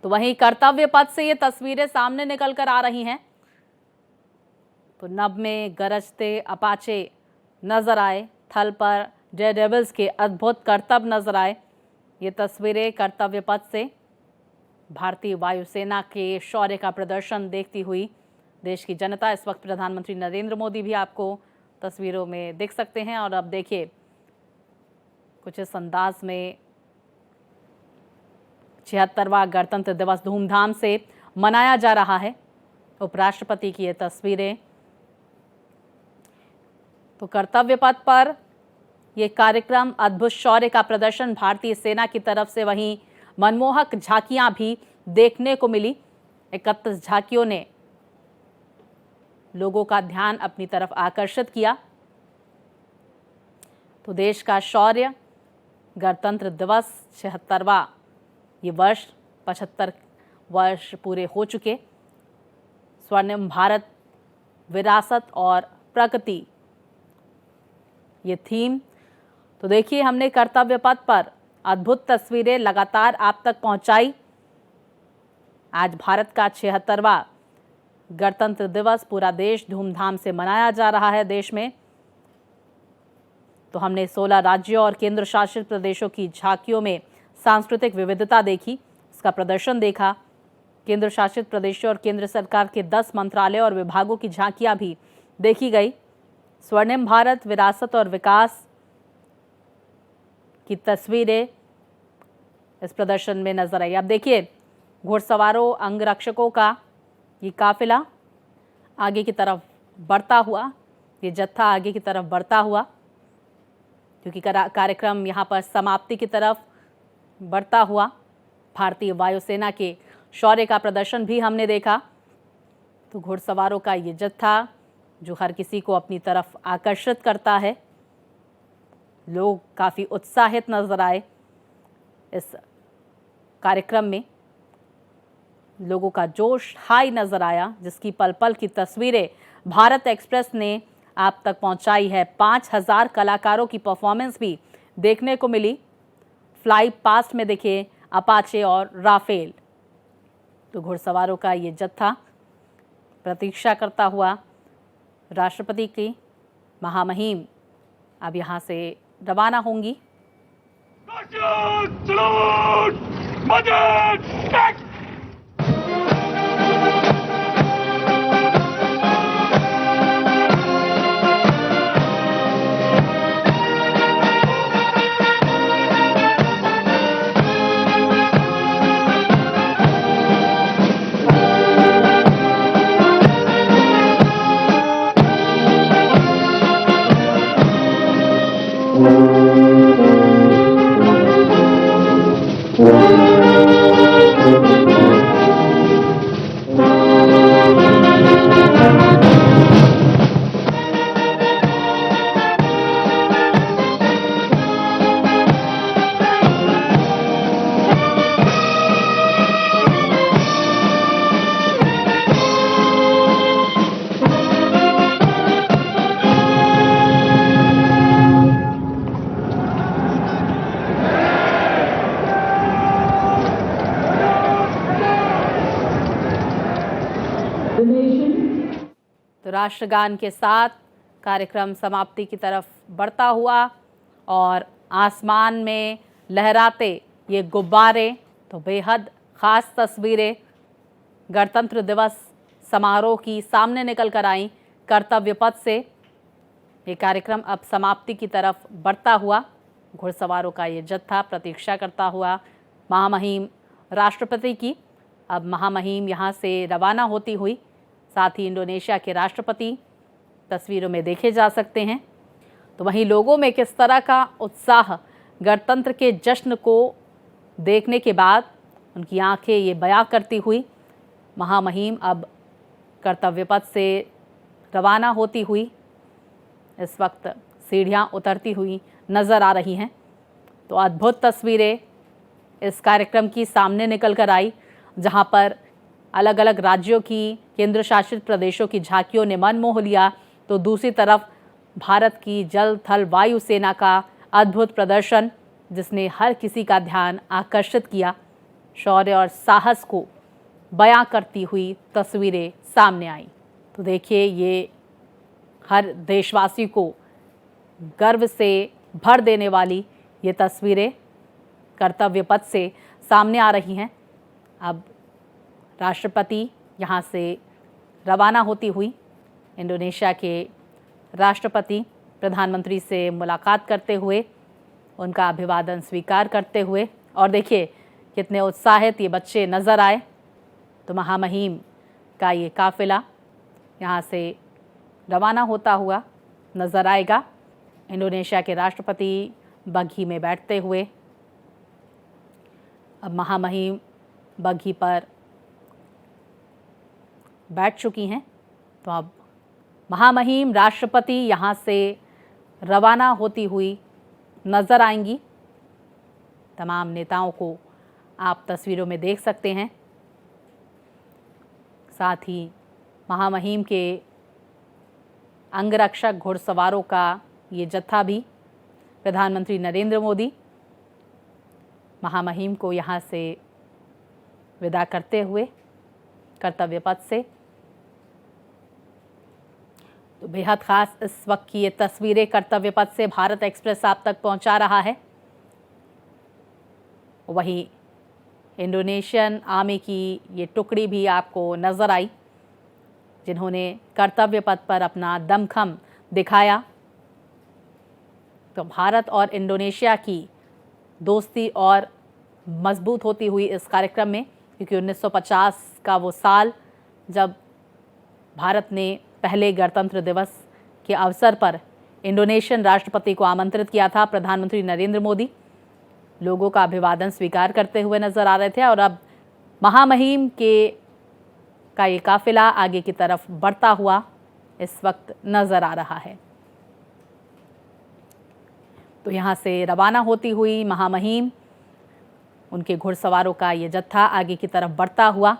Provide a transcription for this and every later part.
तो वहीं कर्तव्य पथ से ये तस्वीरें सामने निकल कर आ रही हैं। तो नभ में गरजते अपाचे नजर आए, थल पर डेयरडेविल्स के अद्भुत करतब नजर आए। ये तस्वीरें कर्तव्य पथ से भारतीय वायुसेना के शौर्य का प्रदर्शन देखती हुई देश की जनता, इस वक्त प्रधानमंत्री नरेंद्र मोदी भी आपको तस्वीरों में देख सकते हैं। और अब देखिए कुछ इस अंदाज में 76वां गणतंत्र दिवस धूमधाम से मनाया जा रहा है। उपराष्ट्रपति की ये तस्वीरें। तो कर्तव्य पथ पर यह कार्यक्रम, अद्भुत शौर्य का प्रदर्शन भारतीय सेना की तरफ से, वहीं मनमोहक झांकियां भी देखने को मिली। 31 झांकियों ने लोगों का ध्यान अपनी तरफ आकर्षित किया। तो देश का शौर्य, गणतंत्र दिवस 76वां ये वर्ष, 75 वर्ष पूरे हो चुके। स्वर्णिम भारत, विरासत और प्रगति ये थीम। तो देखिए हमने कर्तव्य पथ पर अद्भुत तस्वीरें लगातार आप तक पहुंचाई। आज भारत का 76वां गणतंत्र दिवस पूरा देश धूमधाम से मनाया जा रहा है। देश में तो हमने 16 राज्यों और केंद्र शासित प्रदेशों की झांकियों में सांस्कृतिक विविधता देखी, इसका प्रदर्शन देखा। केंद्र शासित प्रदेशों और केंद्र सरकार के 10 मंत्रालयों और विभागों की झांकियां भी देखी गई। स्वर्णिम भारत, विरासत और विकास की तस्वीरें इस प्रदर्शन में नजर आई। अब देखिए घुड़सवारों, अंगरक्षकों का ये काफिला आगे की तरफ बढ़ता हुआ, ये जत्था आगे की तरफ बढ़ता हुआ, क्योंकि कार्यक्रम यहाँ पर समाप्ति की तरफ बढ़ता हुआ। भारतीय वायुसेना के शौर्य का प्रदर्शन भी हमने देखा। तो घुड़सवारों का ये जत्था जो हर किसी को अपनी तरफ आकर्षित करता है। लोग काफ़ी उत्साहित नजर आए इस कार्यक्रम में, लोगों का जोश हाई नजर आया, जिसकी पल पल की तस्वीरें भारत एक्सप्रेस ने आप तक पहुंचाई है। 5000 कलाकारों की परफॉर्मेंस भी देखने को मिली। फ्लाई पास्ट में देखिए अपाचे और राफेल। तो घुड़सवारों का ये जत्था प्रतीक्षा करता हुआ राष्ट्रपति की महामहिम अब यहाँ से रवाना होंगी। तो राष्ट्रगान के साथ कार्यक्रम समाप्ति की तरफ बढ़ता हुआ और आसमान में लहराते ये गुब्बारे, तो बेहद ख़ास तस्वीरें गणतंत्र दिवस समारोह की सामने निकल कर आई। कर्तव्य पथ से ये कार्यक्रम अब समाप्ति की तरफ बढ़ता हुआ, घुड़सवारों का ये जत्था प्रतीक्षा करता हुआ महामहिम राष्ट्रपति की। अब महामहिम यहाँ से रवाना होती हुई, साथ ही इंडोनेशिया के राष्ट्रपति तस्वीरों में देखे जा सकते हैं। तो वहीं लोगों में किस तरह का उत्साह गणतंत्र के जश्न को देखने के बाद उनकी आंखें ये बयां करती हुई महामहिम अब कर्तव्य पथ से रवाना होती हुई इस वक्त सीढ़ियां उतरती हुई नज़र आ रही हैं। तो अद्भुत तस्वीरें इस कार्यक्रम की सामने निकल कर आई, जहां पर अलग अलग राज्यों की, केंद्र शासित प्रदेशों की झांकियों ने मन मोह लिया। तो दूसरी तरफ भारत की जल थल वायु सेना का अद्भुत प्रदर्शन, जिसने हर किसी का ध्यान आकर्षित किया। शौर्य और साहस को बयां करती हुई तस्वीरें सामने आई। तो देखिए, ये हर देशवासी को गर्व से भर देने वाली ये तस्वीरें कर्तव्य पथ से सामने आ रही हैं। अब राष्ट्रपति यहाँ से रवाना होती हुई इंडोनेशिया के राष्ट्रपति प्रधानमंत्री से मुलाकात करते हुए, उनका अभिवादन स्वीकार करते हुए, और देखिए कितने उत्साहित ये बच्चे नज़र आए। तो महामहिम का ये काफिला यहाँ से रवाना होता हुआ नज़र आएगा। इंडोनेशिया के राष्ट्रपति बग्घी में बैठते हुए, अब महामहिम बग्घी पर बैठ चुकी हैं। तो अब महामहिम राष्ट्रपति यहाँ से रवाना होती हुई नज़र आएंगी। तमाम नेताओं को आप तस्वीरों में देख सकते हैं। साथ ही महामहिम के अंगरक्षक घुड़सवारों का ये जत्था भी, प्रधानमंत्री नरेंद्र मोदी महामहिम को यहाँ से विदा करते हुए कर्तव्य पथ से। तो बेहद ख़ास इस वक्त की ये तस्वीरें कर्तव्य पथ से भारत एक्सप्रेस आप तक पहुंचा रहा है। वहीं इंडोनेशियन आर्मी की ये टुकड़ी भी आपको नज़र आई, जिन्होंने कर्तव्य पथ पर अपना दमखम दिखाया। तो भारत और इंडोनेशिया की दोस्ती और मजबूत होती हुई इस कार्यक्रम में, क्योंकि 1950 का वो साल जब भारत ने पहले गणतंत्र दिवस के अवसर पर इंडोनेशियन राष्ट्रपति को आमंत्रित किया था। प्रधानमंत्री नरेंद्र मोदी लोगों का अभिवादन स्वीकार करते हुए नजर आ रहे थे, और अब महामहिम का ये काफिला आगे की तरफ बढ़ता हुआ इस वक्त नजर आ रहा है। तो यहाँ से रवाना होती हुई महामहिम, उनके घुड़सवारों का ये जत्था आगे की तरफ बढ़ता हुआ,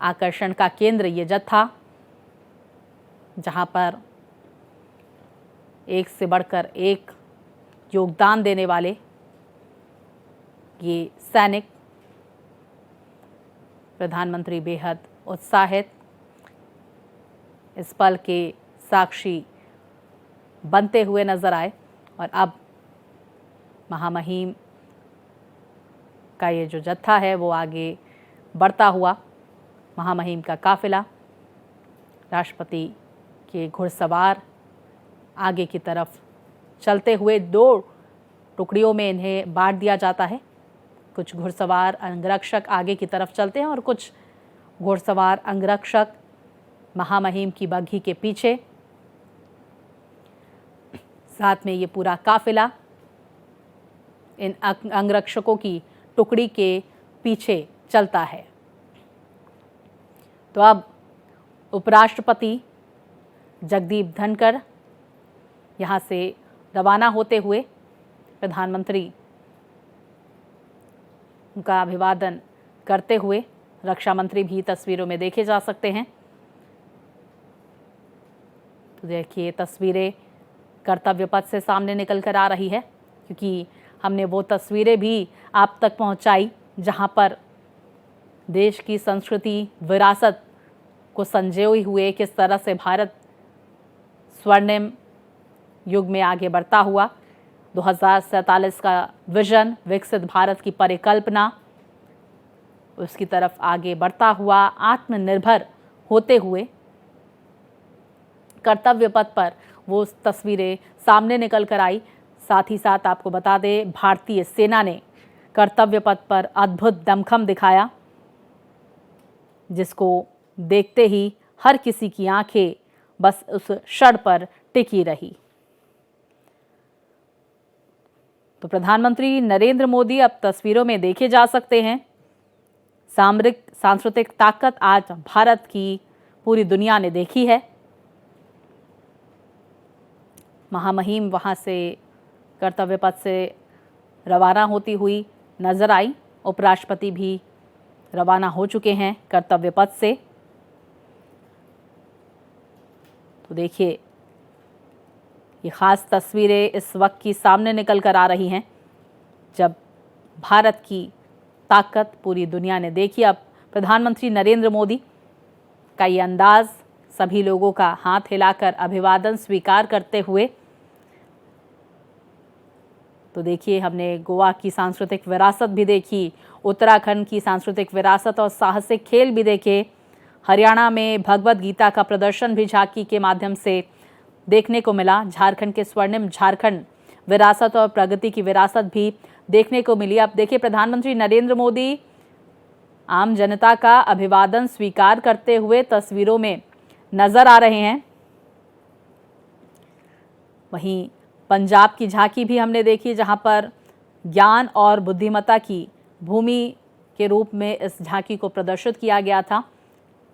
आकर्षण का केंद्र ये जत्था, जहाँ पर एक से बढ़कर एक योगदान देने वाले ये सैनिक, प्रधानमंत्री बेहद उत्साहित इस पल के साक्षी बनते हुए नजर आए। और अब महामहिम का ये जो जत्था है वो आगे बढ़ता हुआ, महामहिम का काफिला, राष्ट्रपति के घुड़सवार आगे की तरफ चलते हुए, 2 टुकड़ियों में इन्हें बांट दिया जाता है। कुछ घुड़सवार अंगरक्षक आगे की तरफ चलते हैं और कुछ घुड़सवार अंगरक्षक महामहिम की बग्घी के पीछे। साथ में ये पूरा काफिला इन अंगरक्षकों की टुकड़ी के पीछे चलता है। तो अब उपराष्ट्रपति जगदीप धनखड़ यहाँ से रवाना होते हुए, प्रधानमंत्री उनका अभिवादन करते हुए, रक्षा मंत्री भी तस्वीरों में देखे जा सकते हैं। तो देखिए, तस्वीरें कर्तव्य पथ से सामने निकल कर आ रही है, क्योंकि हमने वो तस्वीरें भी आप तक पहुंचाई जहां पर देश की संस्कृति, विरासत को संजोए हुए किस तरह से भारत स्वर्णिम युग में आगे बढ़ता हुआ, 2047 का विजन, विकसित भारत की परिकल्पना, उसकी तरफ आगे बढ़ता हुआ, आत्मनिर्भर होते हुए कर्तव्य पथ पर वो तस्वीरें सामने निकल कर आई। साथ ही साथ आपको बता दें, भारतीय सेना ने कर्तव्य पथ पर अद्भुत दमखम दिखाया, जिसको देखते ही हर किसी की आंखें बस उस क्षण पर टिकी रही। तो प्रधानमंत्री नरेंद्र मोदी अब तस्वीरों में देखे जा सकते हैं। सामरिक सांस्कृतिक ताकत आज भारत की पूरी दुनिया ने देखी है। महामहिम वहां से कर्तव्य पथ से रवाना होती हुई नजर आई। उपराष्ट्रपति भी रवाना हो चुके हैं कर्तव्य पथ से। तो देखिए, ये ख़ास तस्वीरें इस वक्त की सामने निकल कर आ रही हैं, जब भारत की ताकत पूरी दुनिया ने देखी। अब प्रधानमंत्री नरेंद्र मोदी का ये अंदाज, सभी लोगों का हाथ हिलाकर अभिवादन स्वीकार करते हुए, तो देखिए हमने गोवा की सांस्कृतिक विरासत भी देखी, उत्तराखंड की सांस्कृतिक विरासत और साहसिक खेल भी देखे। हरियाणा में भगवत गीता का प्रदर्शन भी झांकी के माध्यम से देखने को मिला। झारखंड के स्वर्णिम झारखंड विरासत और प्रगति की विरासत भी देखने को मिली। अब देखिए प्रधानमंत्री नरेंद्र मोदी आम जनता का अभिवादन स्वीकार करते हुए तस्वीरों में नजर आ रहे हैं। वहीं पंजाब की झांकी भी हमने देखी, जहां पर ज्ञान और बुद्धिमत्ता की भूमि के रूप में इस झांकी को प्रदर्शित किया गया था।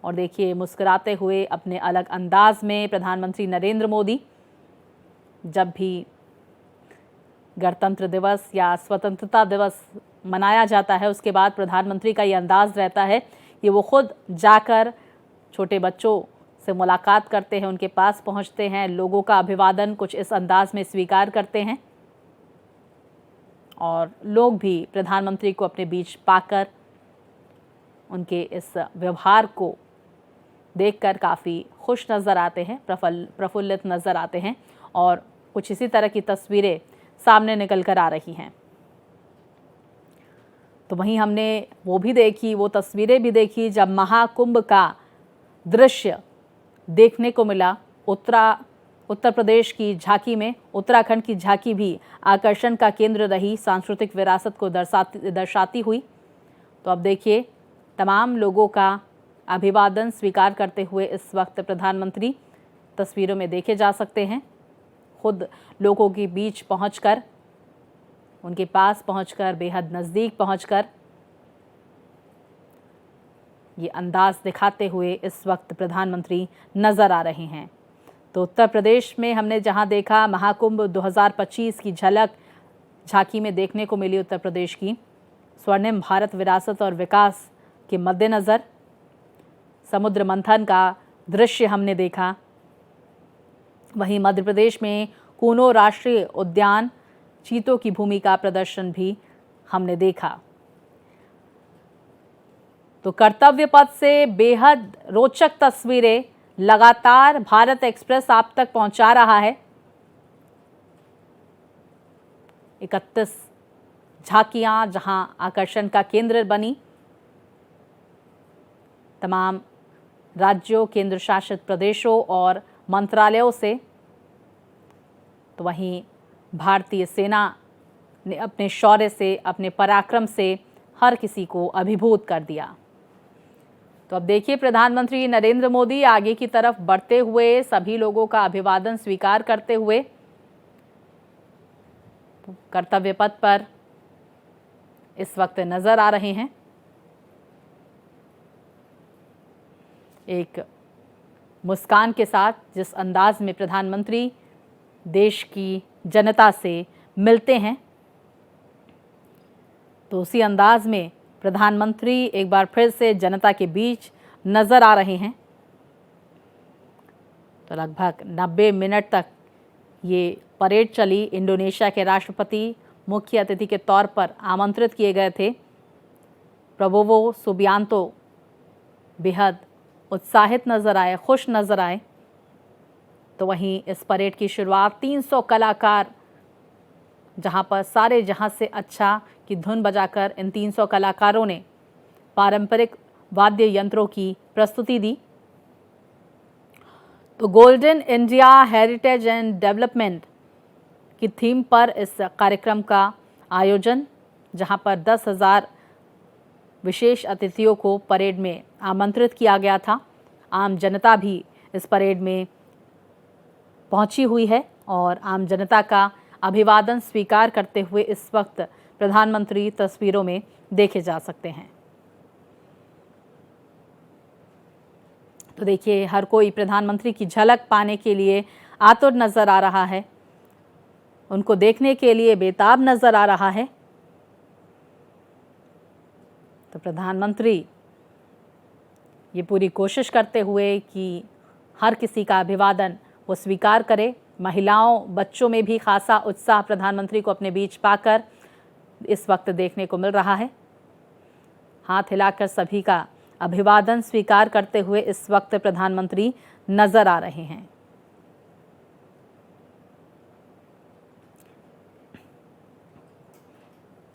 और देखिए मुस्कुराते हुए अपने अलग अंदाज में प्रधानमंत्री नरेंद्र मोदी, जब भी गणतंत्र दिवस या स्वतंत्रता दिवस मनाया जाता है, उसके बाद प्रधानमंत्री का ये अंदाज रहता है कि वो खुद जाकर छोटे बच्चों से मुलाकात करते हैं, उनके पास पहुंचते हैं, लोगों का अभिवादन कुछ इस अंदाज में स्वीकार करते हैं और लोग भी प्रधानमंत्री को अपने बीच पाकर उनके इस व्यवहार को देखकर काफ़ी खुश नज़र आते हैं, प्रफुल्लित नज़र आते हैं और कुछ इसी तरह की तस्वीरें सामने निकल कर आ रही हैं। तो वहीं हमने वो भी देखी, वो तस्वीरें भी देखी जब महाकुंभ का दृश्य देखने को मिला। उत्तर प्रदेश की झांकी में उत्तराखंड की झांकी भी आकर्षण का केंद्र रही, सांस्कृतिक विरासत को दर्शाती हुई। तो अब देखिए तमाम लोगों का अभिवादन स्वीकार करते हुए इस वक्त प्रधानमंत्री तस्वीरों में देखे जा सकते हैं। खुद लोगों के बीच पहुंचकर, उनके पास पहुंचकर, बेहद नज़दीक पहुंचकर ये अंदाज दिखाते हुए इस वक्त प्रधानमंत्री नज़र आ रहे हैं। तो उत्तर प्रदेश में हमने जहां देखा महाकुंभ 2025 की झलक झांकी में देखने को मिली। उत्तर प्रदेश की स्वर्णिम भारत विरासत और विकास के मद्देनज़र समुद्र मंथन का दृश्य हमने देखा। वहीं मध्य प्रदेश में कूनो राष्ट्रीय उद्यान, चीतों की भूमि का प्रदर्शन भी हमने देखा। तो कर्तव्य पथ से बेहद रोचक तस्वीरें लगातार भारत एक्सप्रेस आप तक पहुंचा रहा है। 31 झांकियां जहां आकर्षण का केंद्र बनी, तमाम राज्यों, केंद्र शासित प्रदेशों और मंत्रालयों से। तो वहीं भारतीय सेना ने अपने शौर्य से, अपने पराक्रम से हर किसी को अभिभूत कर दिया। तो अब देखिए प्रधानमंत्री नरेंद्र मोदी आगे की तरफ बढ़ते हुए, सभी लोगों का अभिवादन स्वीकार करते हुए कर्तव्य पथ पर इस वक्त नजर आ रहे हैं। एक मुस्कान के साथ जिस अंदाज में प्रधानमंत्री देश की जनता से मिलते हैं, तो उसी अंदाज में प्रधानमंत्री एक बार फिर से जनता के बीच नजर आ रहे हैं। तो लगभग 90 मिनट तक ये परेड चली। इंडोनेशिया के राष्ट्रपति मुख्य अतिथि के तौर पर आमंत्रित किए गए थे। प्रबोवो सुबियांतो बेहद उत्साहित नजर आए, खुश नजर आए। तो वहीं इस परेड की शुरुआत 300 कलाकार, जहां पर सारे जहां से अच्छा की धुन बजाकर इन 300 कलाकारों ने पारंपरिक वाद्य यंत्रों की प्रस्तुति दी। तो golden India heritage and development की थीम पर इस कार्यक्रम का आयोजन, जहां पर 10,000 विशेष अतिथियों को परेड में आमंत्रित किया गया था। आम जनता भी इस परेड में पहुंची हुई है और आम जनता का अभिवादन स्वीकार करते हुए इस वक्त प्रधानमंत्री तस्वीरों में देखे जा सकते हैं। तो देखिए हर कोई प्रधानमंत्री की झलक पाने के लिए आतुर नजर आ रहा है, उनको देखने के लिए बेताब नजर आ रहा है। तो प्रधानमंत्री ये पूरी कोशिश करते हुए कि हर किसी का अभिवादन वो स्वीकार करे। महिलाओं, बच्चों में भी खासा उत्साह प्रधानमंत्री को अपने बीच पाकर इस वक्त देखने को मिल रहा है। हाथ हिलाकर सभी का अभिवादन स्वीकार करते हुए इस वक्त प्रधानमंत्री नजर आ रहे हैं।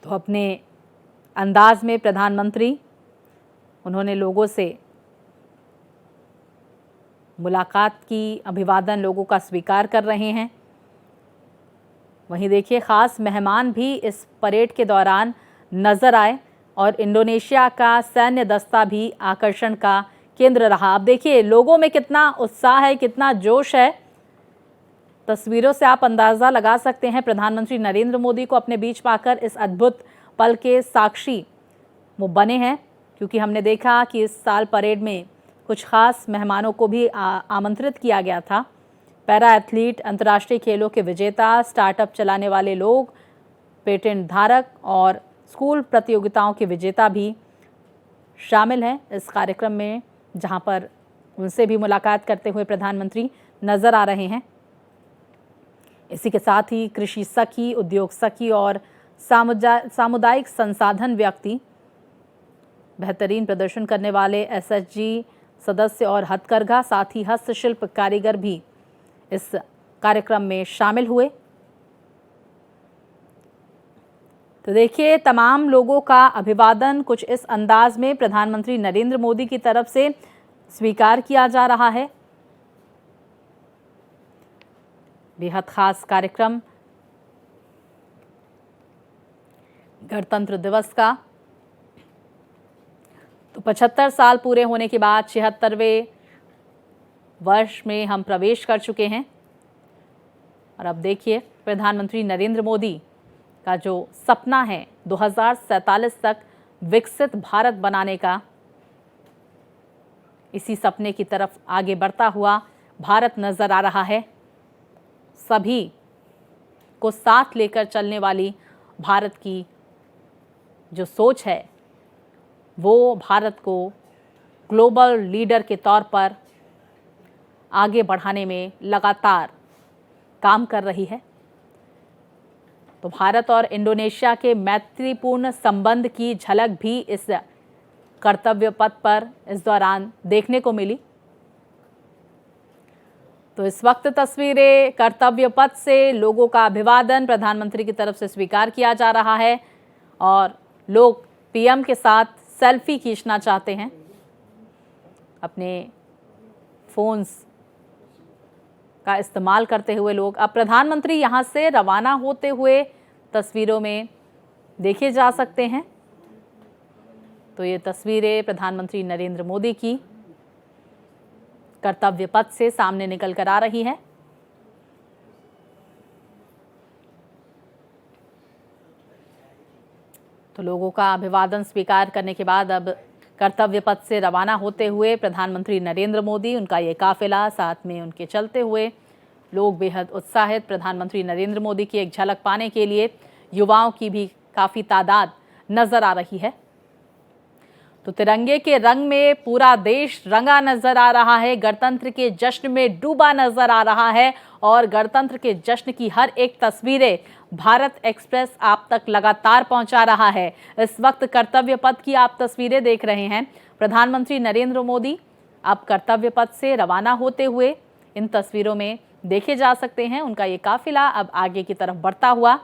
तो अपने अंदाज में प्रधानमंत्री उन्होंने लोगों से मुलाकात की, अभिवादन लोगों का स्वीकार कर रहे हैं। वहीं देखिए खास मेहमान भी इस परेड के दौरान नजर आए और इंडोनेशिया का सैन्य दस्ता भी आकर्षण का केंद्र रहा। अब देखिए लोगों में कितना उत्साह है, कितना जोश है। तस्वीरों से आप अंदाजा लगा सकते हैं। प्रधानमंत्री नरेंद्र मोदी को अपने बीच पाकर इस अद्भुत पल के साक्षी वो बने हैं, क्योंकि हमने देखा कि इस साल परेड में कुछ खास मेहमानों को भी आमंत्रित किया गया था। पैरा एथलीट, अंतर्राष्ट्रीय खेलों के विजेता, स्टार्टअप चलाने वाले लोग, पेटेंट धारक और स्कूल प्रतियोगिताओं के विजेता भी शामिल हैं इस कार्यक्रम में, जहां पर उनसे भी मुलाकात करते हुए प्रधानमंत्री नजर आ रहे हैं। इसी के साथ ही कृषि सखी, उद्योग सखी और सामुदायिक संसाधन व्यक्ति, बेहतरीन प्रदर्शन करने वाले एसएचजी सदस्य और हथकरघा, साथ ही हस्तशिल्प कारीगर भी इस कार्यक्रम में शामिल हुए। तो देखिए तमाम लोगों का अभिवादन कुछ इस अंदाज में प्रधानमंत्री नरेंद्र मोदी की तरफ से स्वीकार किया जा रहा है। बेहद खास कार्यक्रम गणतंत्र दिवस का। तो 75 साल पूरे होने के बाद 76वें वर्ष में हम प्रवेश कर चुके हैं और अब देखिए प्रधानमंत्री नरेंद्र मोदी का जो सपना है 2047 तक विकसित भारत बनाने का, इसी सपने की तरफ आगे बढ़ता हुआ भारत नजर आ रहा है। सभी को साथ लेकर चलने वाली भारत की जो सोच है वो भारत को ग्लोबल लीडर के तौर पर आगे बढ़ाने में लगातार काम कर रही है। तो भारत और इंडोनेशिया के मैत्रीपूर्ण संबंध की झलक भी इस कर्तव्य पथ पर इस दौरान देखने को मिली। तो इस वक्त तस्वीरें कर्तव्य पथ से लोगों का अभिवादन प्रधानमंत्री की तरफ से स्वीकार किया जा रहा है और लोग पीएम के साथ सेल्फी खींचना चाहते हैं। अपने फोन्स का इस्तेमाल करते हुए लोग, अब प्रधानमंत्री यहां से रवाना होते हुए तस्वीरों में देखे जा सकते हैं। तो ये तस्वीरें प्रधानमंत्री नरेंद्र मोदी की कर्तव्य पथ से सामने निकल कर आ रही है। तो लोगों का अभिवादन स्वीकार करने के बाद अब कर्तव्य पथ से रवाना होते हुए प्रधानमंत्री नरेंद्र मोदी, उनका ये काफिला, साथ में उनके चलते हुए लोग बेहद उत्साहित। प्रधानमंत्री नरेंद्र मोदी की एक झलक पाने के लिए युवाओं की भी काफ़ी तादाद नजर आ रही है। तो तिरंगे के रंग में पूरा देश रंगा नजर आ रहा है, गणतंत्र के जश्न में डूबा नजर आ रहा है और गणतंत्र के जश्न की हर एक तस्वीरें भारत एक्सप्रेस आप तक लगातार पहुंचा रहा है। इस वक्त कर्तव्य पथ की आप तस्वीरें देख रहे हैं। प्रधानमंत्री नरेंद्र मोदी अब कर्तव्य पथ से रवाना होते हुए इन तस्वीरों में देखे जा सकते हैं। उनका ये काफिला अब आगे की तरफ बढ़ता हुआ